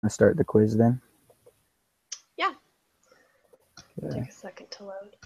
Let's start the quiz then. Yeah. Okay. Take a second to load.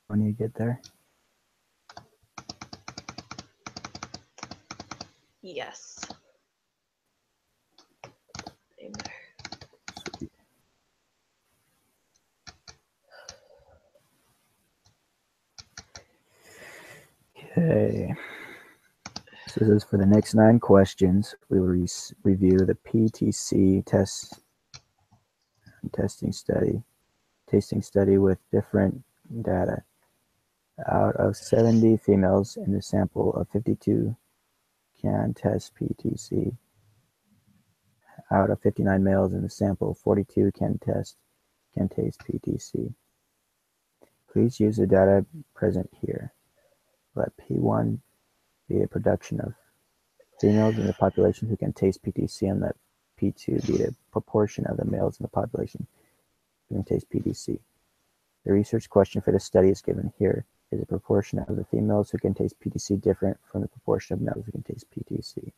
When you get there. Yes. In there. Sweet. Okay. So this is for the next 9 questions. We will review the PTC tasting study with different data. Out of 70 females in the sample of 52 can test PTC. Out of 59 males in the sample, 42 can taste PTC. Please use the data present here. Let P1 be a production of females in the population who can taste PTC, and let P2 be the proportion of the males in the population who can taste PTC. The research question for this study is given here. Is the proportion of the females who can taste PTC different from the proportion of males who can taste PTC?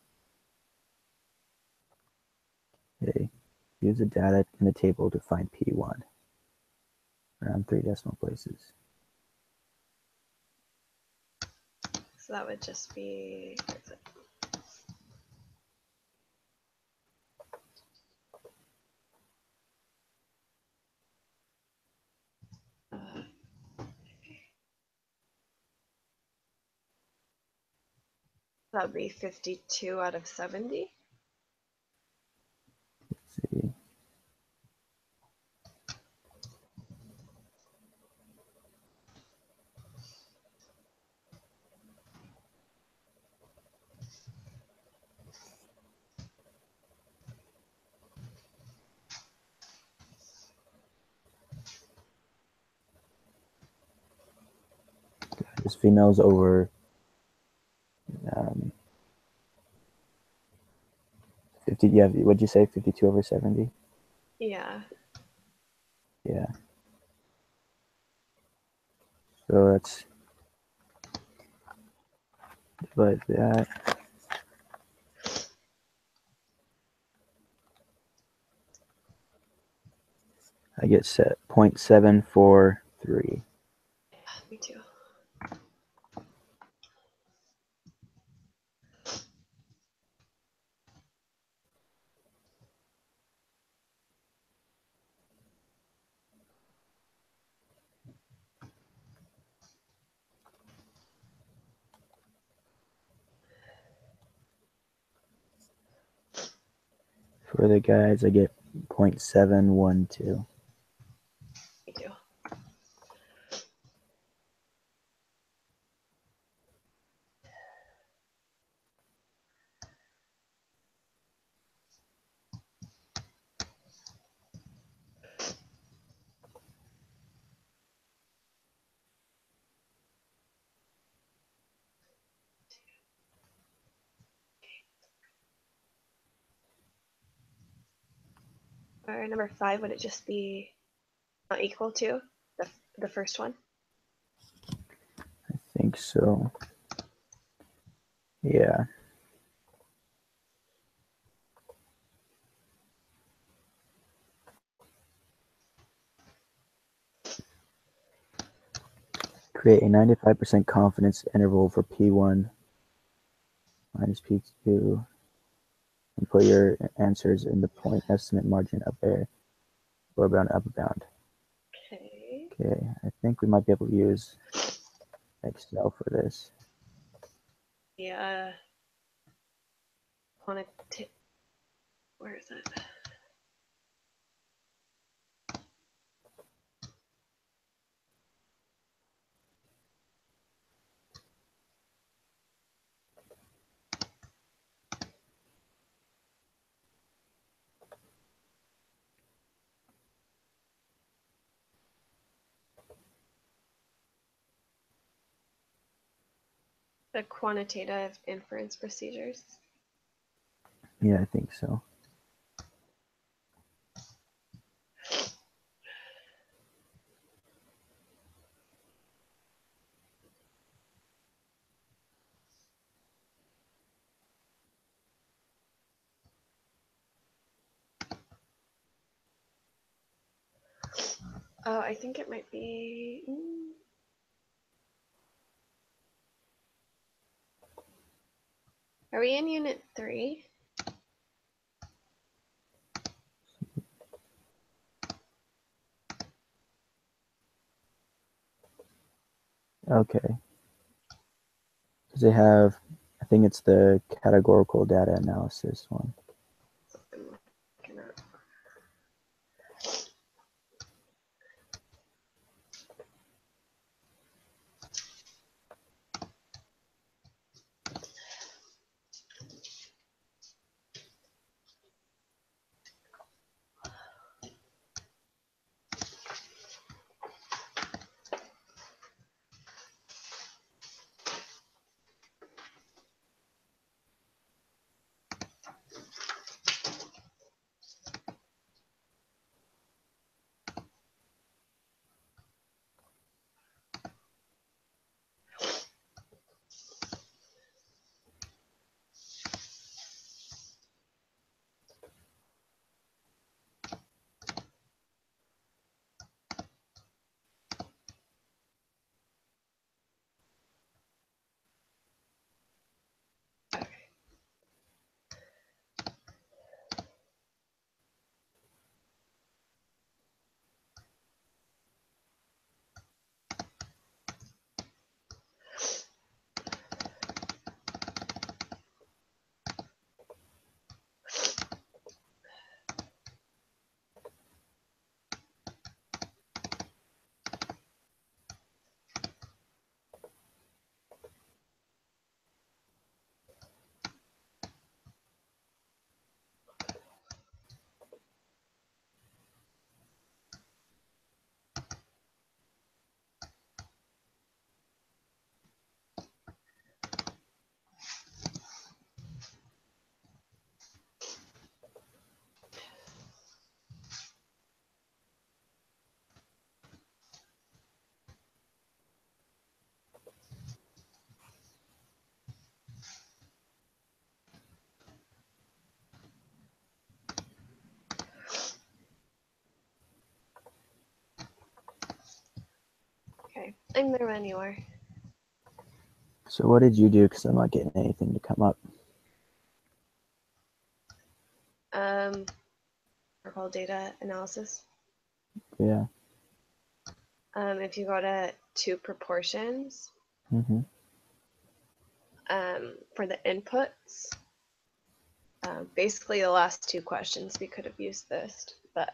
Okay. Use the data in the table to find P1 around 3 decimal places. So that would just be. That would be 52 out of 70. Let's see. There's females over 50. Yeah, what'd you say? 52 over 70? Yeah. Yeah. So let's divide that. I get set 0.743. Me too. For the guys, I get 0.712. Me too. All right, number 5, would it just be not equal to the first one? I think so. Yeah. Create a 95% confidence interval for P1 minus P2 and put your answers in the point estimate margin of error. lower bound, upper bound. Okay. Okay, I think we might be able to use Excel for this. Yeah. Where is it? The quantitative inference procedures. Yeah, I think so. Oh, I think it might be. Are we in unit 3? Okay. Because they have, I think it's the categorical data analysis one. I'm looking at. Okay. Okay, I'm there when you are. So what did you do? Because I'm not getting anything to come up. Called data analysis. Yeah. If you go to proportions, Mm-hmm. for the inputs, basically the last 2 questions we could have used this, but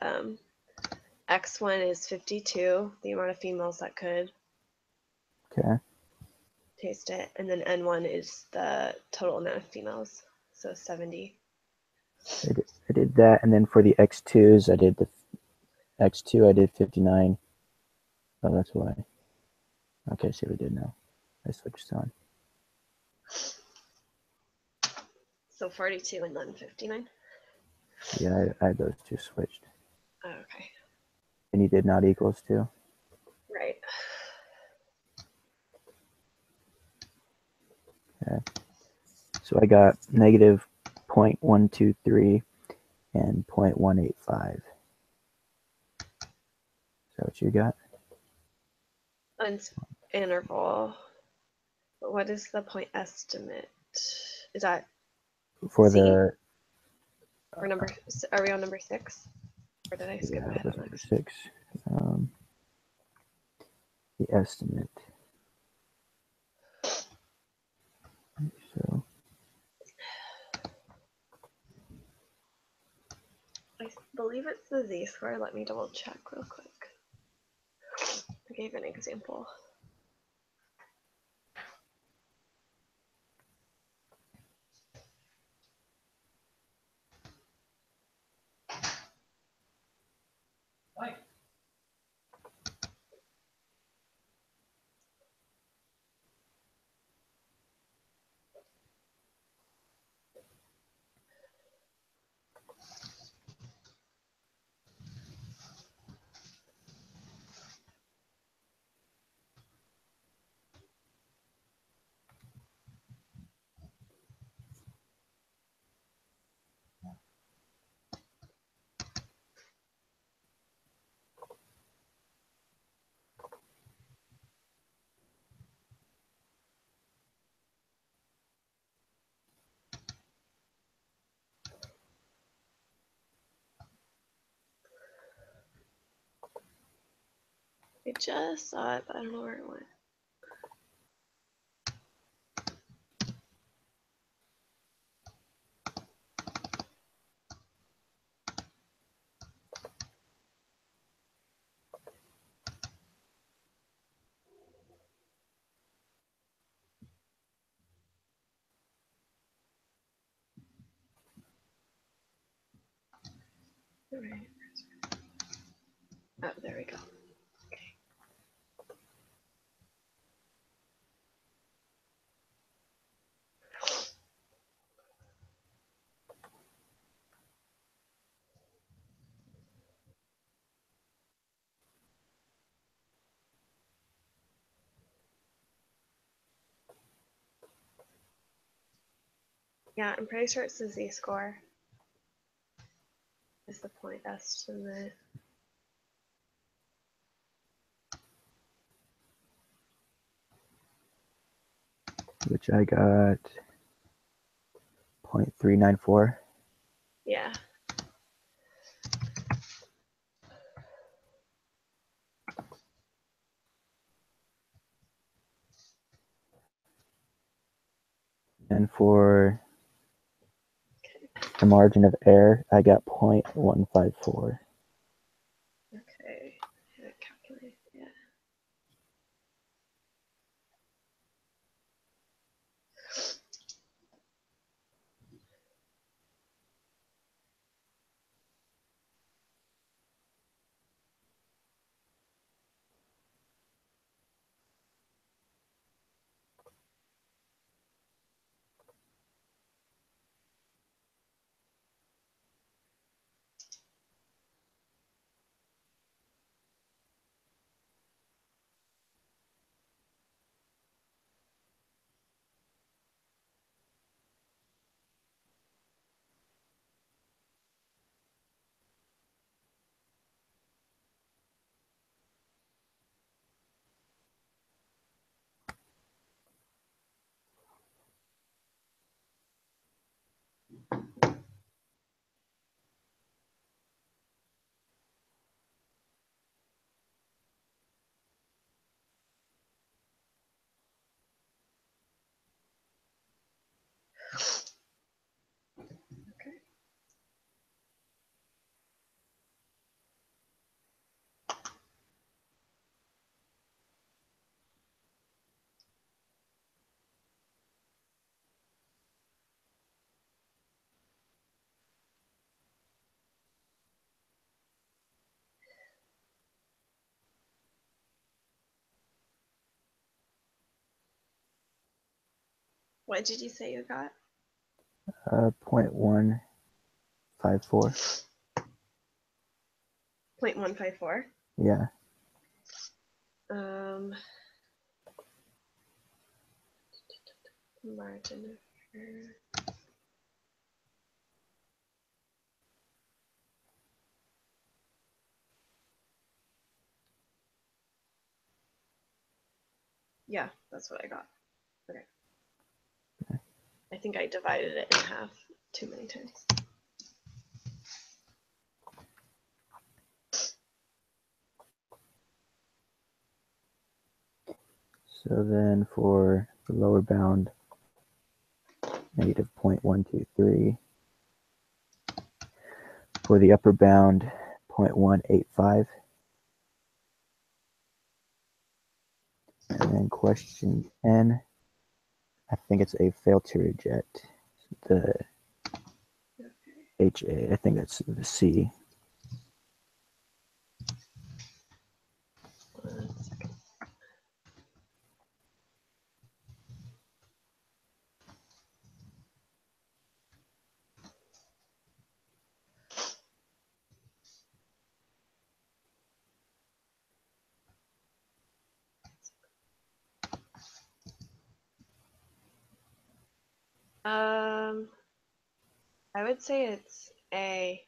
X1 is 52, the amount of females that could Okay. taste it, and then N1 is the total amount of females, so 70. I did that, and then for the X2s, I did the X2, I did 59. Oh, that's why. Okay, see what I did now. I switched on. So 42 and then 59. Yeah, I had those two switched. Oh, okay. And you did not equals to? Right. Okay. So I got negative 0.123 and 0.185. Is that what you got? Interval. What is the point estimate? Is that For C? the Or number? Are we on number 6? Or did I skip Yeah, ahead that's on number X? 6. The estimate. So I believe it's the z-square. Let me double check real quick. I gave an example. I just saw it, but I don't know where it went. All right. Oh, there we go. Okay. Yeah, I'm pretty sure it's the z-score. Is the point estimate. which I got 0.394. Yeah. And for the margin of error, I got 0.154. Okay. Yeah, calculate. Yeah. Okay. What did you say you got? 0.154. 0.154. Yeah. Margin of error. Yeah, that's what I got. Okay. I think I divided it in half too many times. So then for the lower bound, negative 0.123. For the upper bound, 0.185. And then question 10, I think it's a fail to reject. The HA, I think that's the C. 1 second. I would say it's A.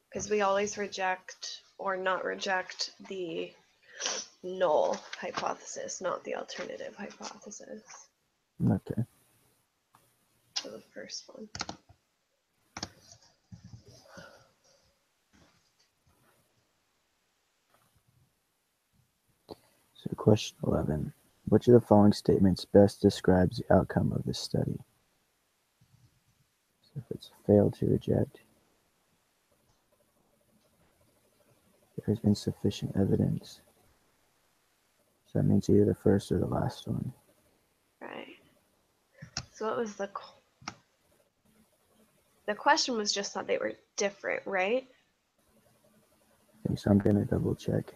Because we always reject or not reject the null hypothesis, not the alternative hypothesis. Okay. So the first one. So question 11, which of the following statements best describes the outcome of this study? So if it's failed to reject, there has been sufficient evidence. So that means either the first or the last one. Right. So what was the question was just that they were different, right? I think so. I'm going to double check.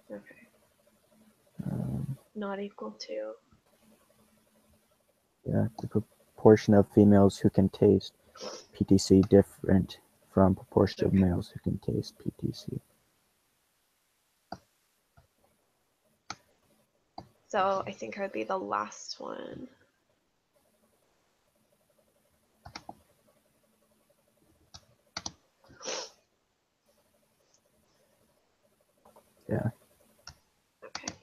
Okay. Not equal to. Yeah, the proportion of females who can taste PTC different from proportion of males who can taste PTC. So I think it would be the last one. Yeah. Okay.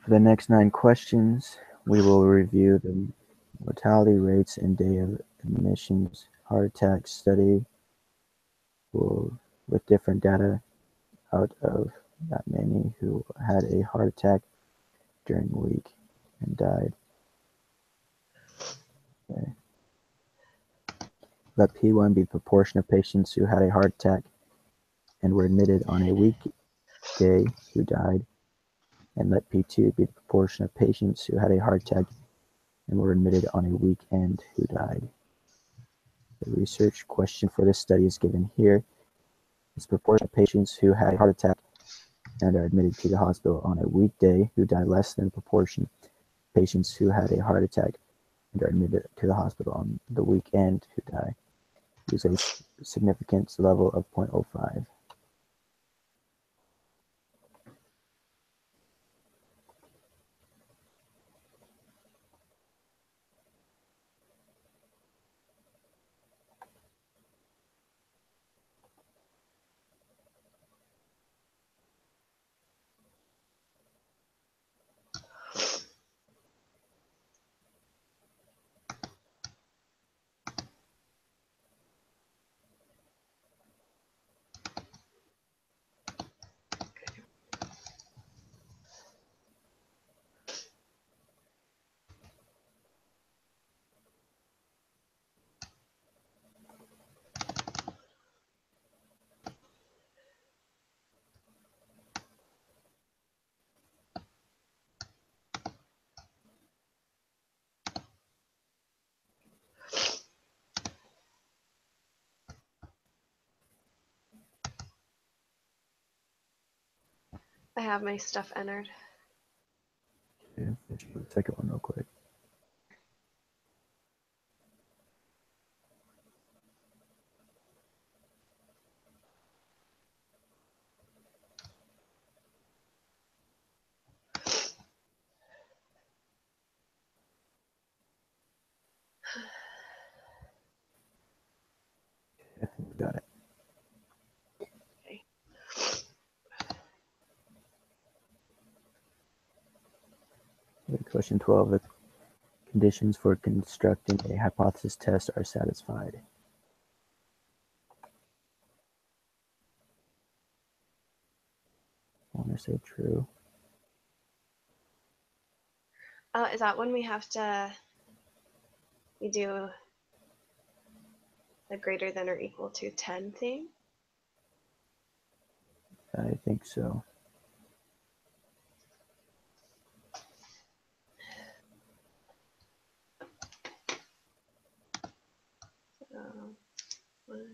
For the next 9 questions, we will review the mortality rates and day of admissions heart attack study with different data out of that many who had a heart attack during the week and died. Okay. Let P1 be the proportion of patients who had a heart attack and were admitted on a weekday who died, and let P2 be the proportion of patients who had a heart attack and were admitted on a weekend who died. The research question for this study is given here. Is the proportion of patients who had a heart attack and are admitted to the hospital on a weekday who die less than the proportion of patients who had a heart attack and are admitted to the hospital on the weekend who die? Use a significance level of 0.05. I have my stuff entered. Okay, let's do the second one real quick. I think we got it. Okay. Question 12. conditions for constructing a hypothesis test are satisfied. I want to say true. Is that when we do a greater than or equal to 10 thing? I think so. One,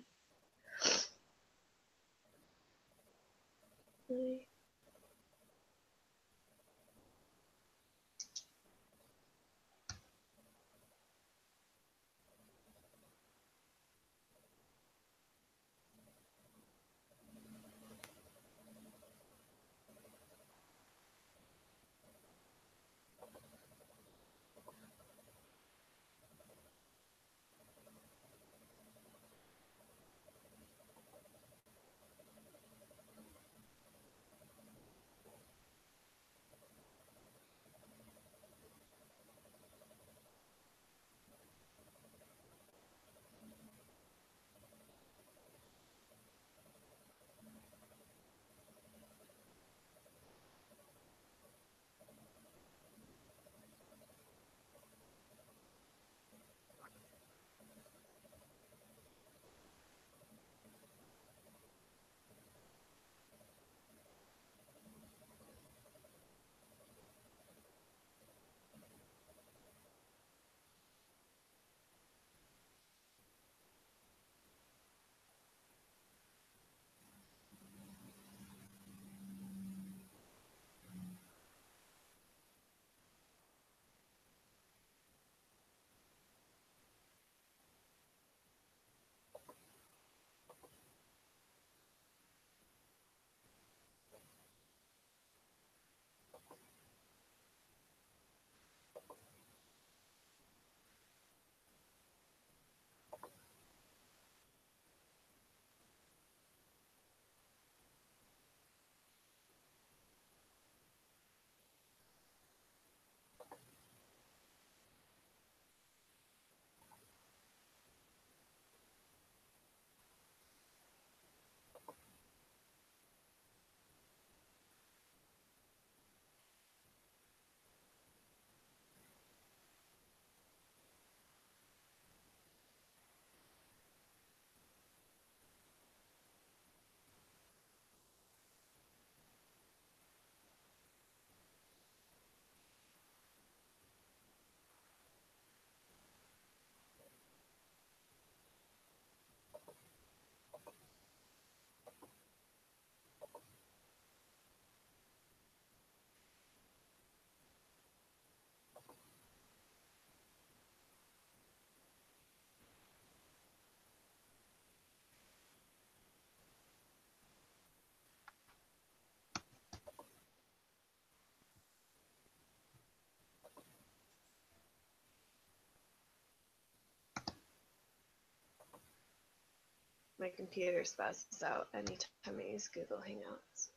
my computer spazzes out anytime I use Google Hangouts.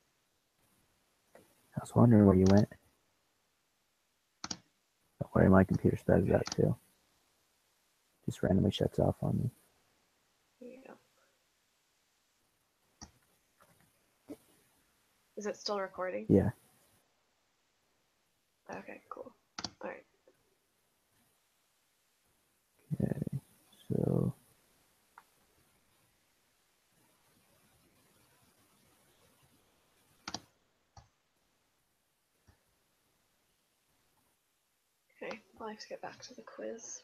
I was wondering where you went. Don't worry, my computer spazzes out too. Just randomly shuts off on me. Yeah. Is it still recording? Yeah. Okay, cool. All right. Okay. So Okay, well, I have to get back to the quiz.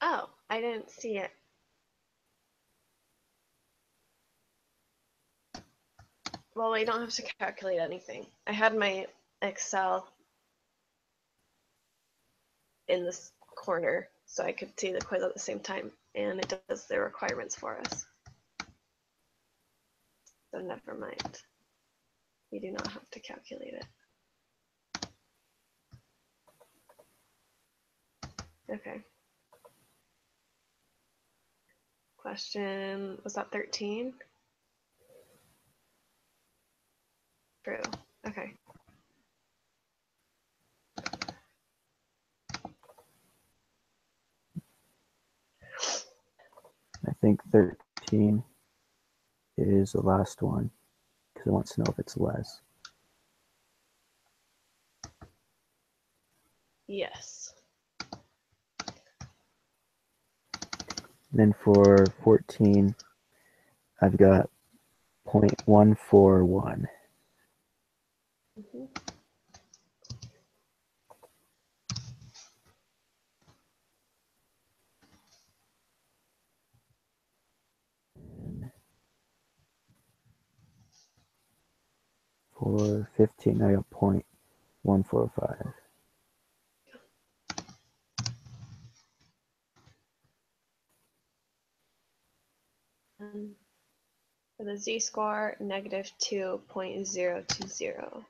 Oh, I didn't see it. Well, we don't have to calculate anything. I had my Excel in this corner so I could see the quiz at the same time. and it does the requirements for us. So never mind. We do not have to calculate it. Okay. Question, was that 13? True. Okay. I think 13 is the last one because it wants to know if it's less. Yes. Then for 14, I've got 0.141. Mm-hmm. For 15, I got 0.145. For the z-score, negative 2.020.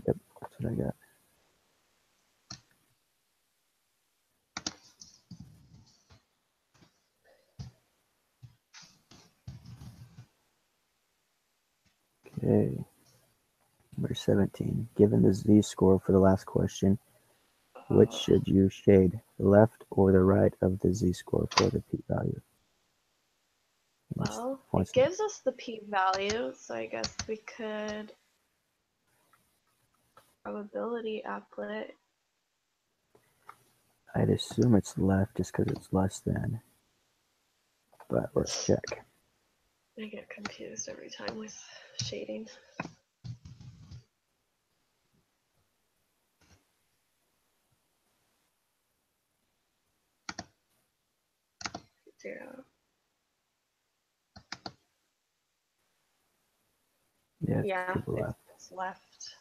Yep, that's what I got. Okay. Number 17. Given the z-score for the last question, which should you shade, the left or the right of the z-score for the p-value? Well, it gives us the p-value, so I guess we could probability applet. I'd assume it's left just because it's less than, but let's check. I get confused every time with shading. Zero. Yeah, to the left. It's left.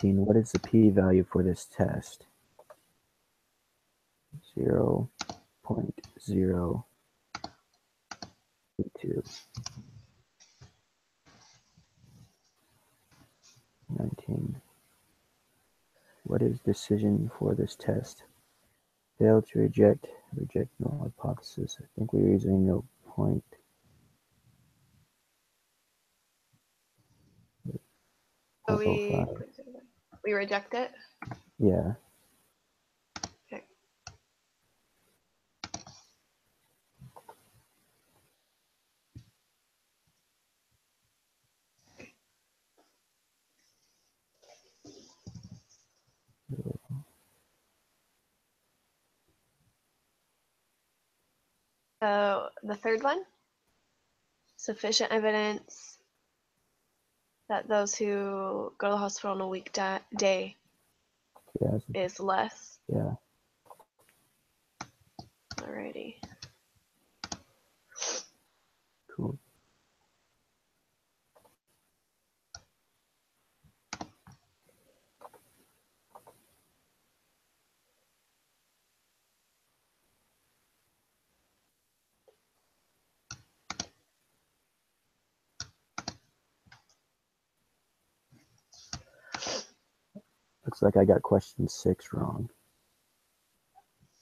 What is the p-value for this test? 0.082. 19. What is decision for this test? Fail to reject null hypothesis. I think we're using no point. So we reject it? Yeah. Okay. So the third one, sufficient evidence that those who go to the hospital on a weekday is less. Yeah. Alrighty. Cool. Looks like I got question 6 wrong.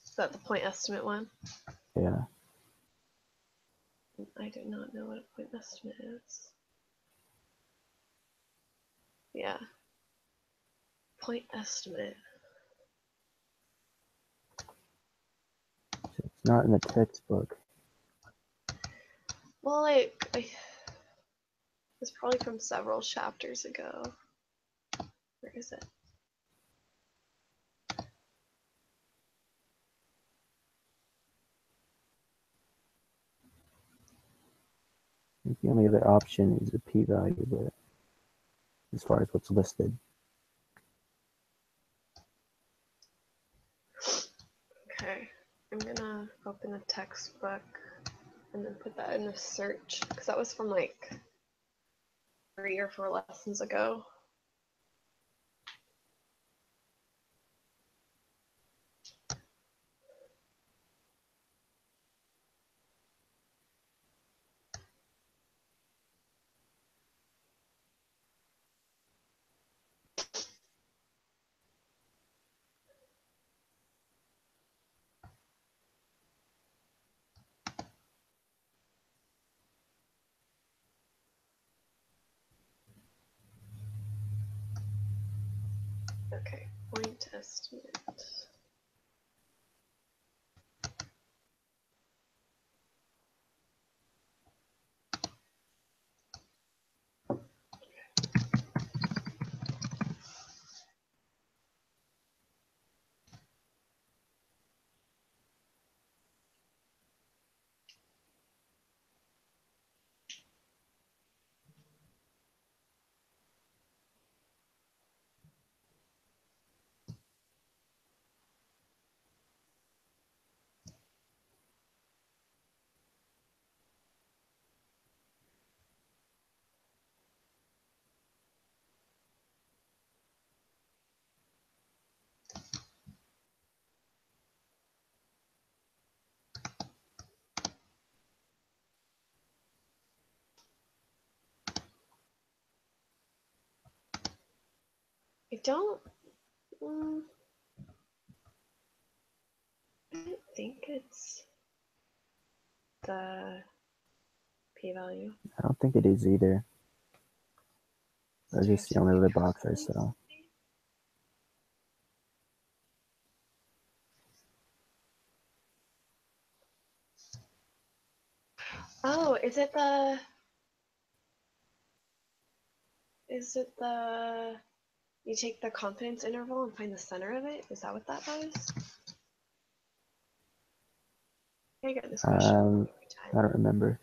Is that the point estimate one? Yeah. I do not know what a point estimate is. Yeah. Point estimate. It's not in the textbook. Well, it's probably from several chapters ago. Where is it? I think the only other option is the p-value, but as far as what's listed. Okay, I'm gonna open the textbook and then put that in a search because that was from like 3 or 4 lessons ago. Okay, point estimate. I don't think it's the p-value. I don't think it is either. That's just the only other box I saw. Oh, is it the you take the confidence interval and find the center of it? Is that what that does? I get this question every time. I don't remember.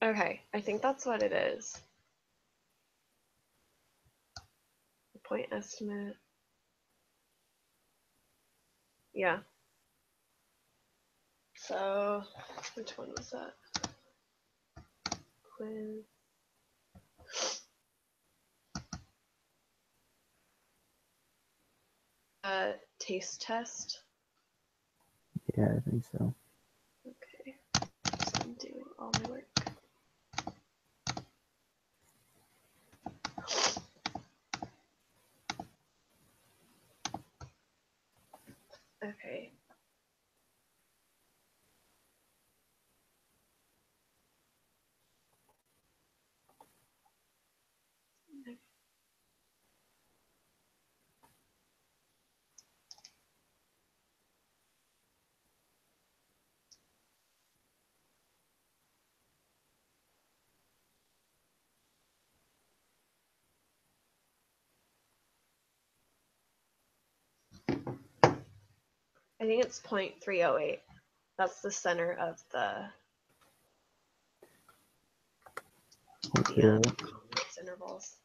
Okay, I think that's what it is. The point estimate. Yeah. So, which one was that? Quiz. Taste test. Yeah, I think so. Okay, so I'm doing all my work. Okay. I think it's 0.308. That's the center of the confidence intervals.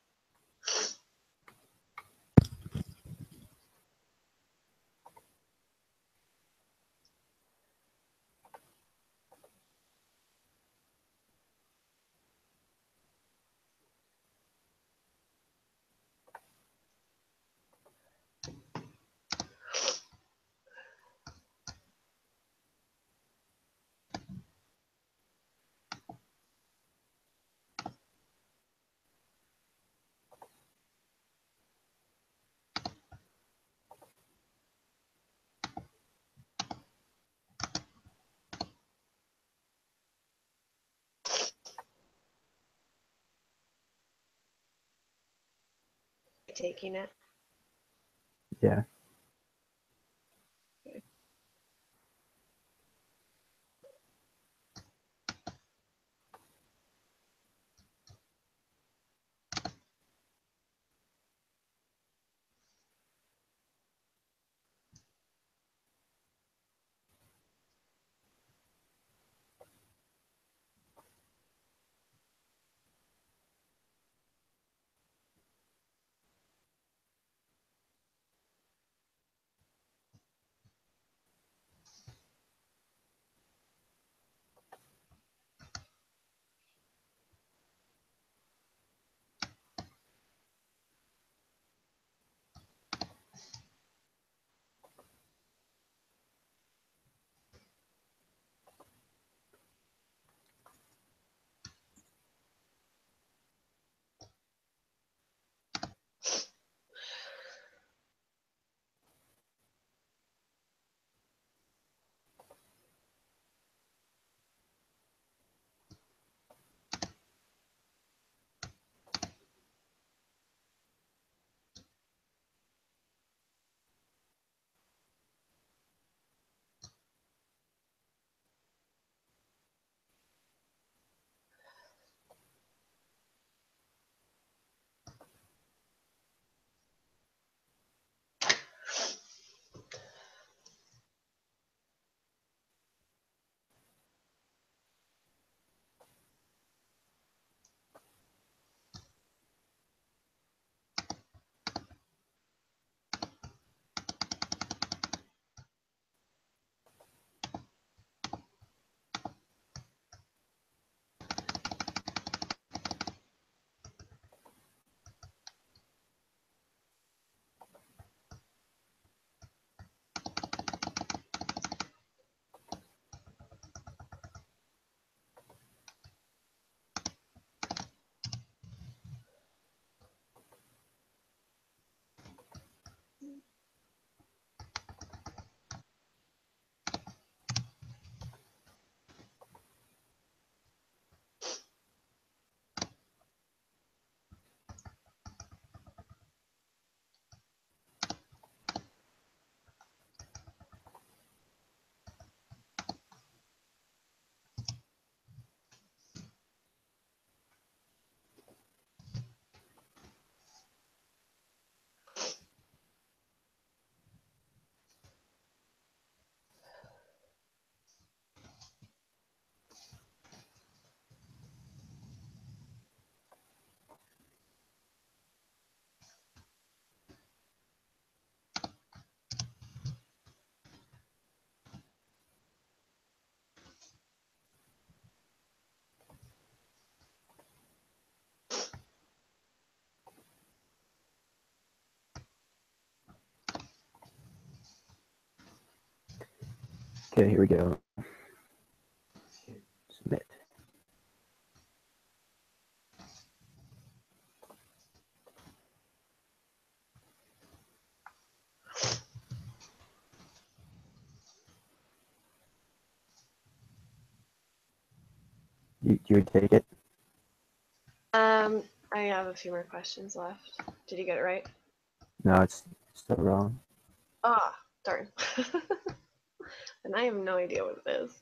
Taking it. Yeah. Okay. Okay, here we go. Submit. You would take it? I have a few more questions left. Did you get it right? No, it's still wrong. Ah, darn. And I have no idea what it is.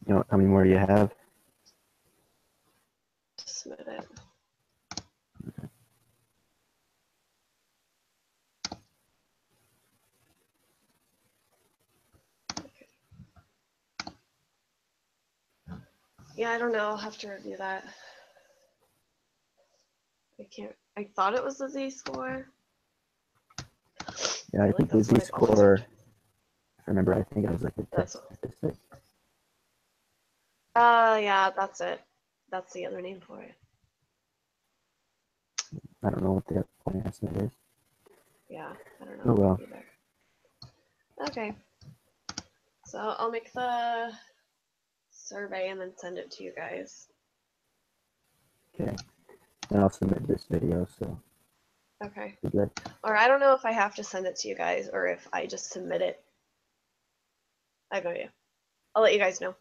How many more do you have? Submit it. Yeah, I don't know. I'll have to review that. I thought it was the Z-score. Yeah, I think the Z-score, if I remember, I think it was like the test statistic. Yeah, that's it. That's the other name for it. I don't know what the point estimate is. Yeah, I don't know well. either. Okay. So I'll make the survey and then send it to you guys. Okay. And I'll submit this video, so. Okay. Good. Or I don't know if I have to send it to you guys or if I just submit it. I have no idea. I'll let you guys know.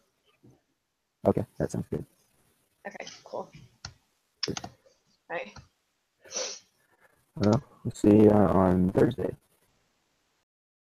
Okay, that sounds good. Okay, cool. Bye. Well, we'll see you on Thursday.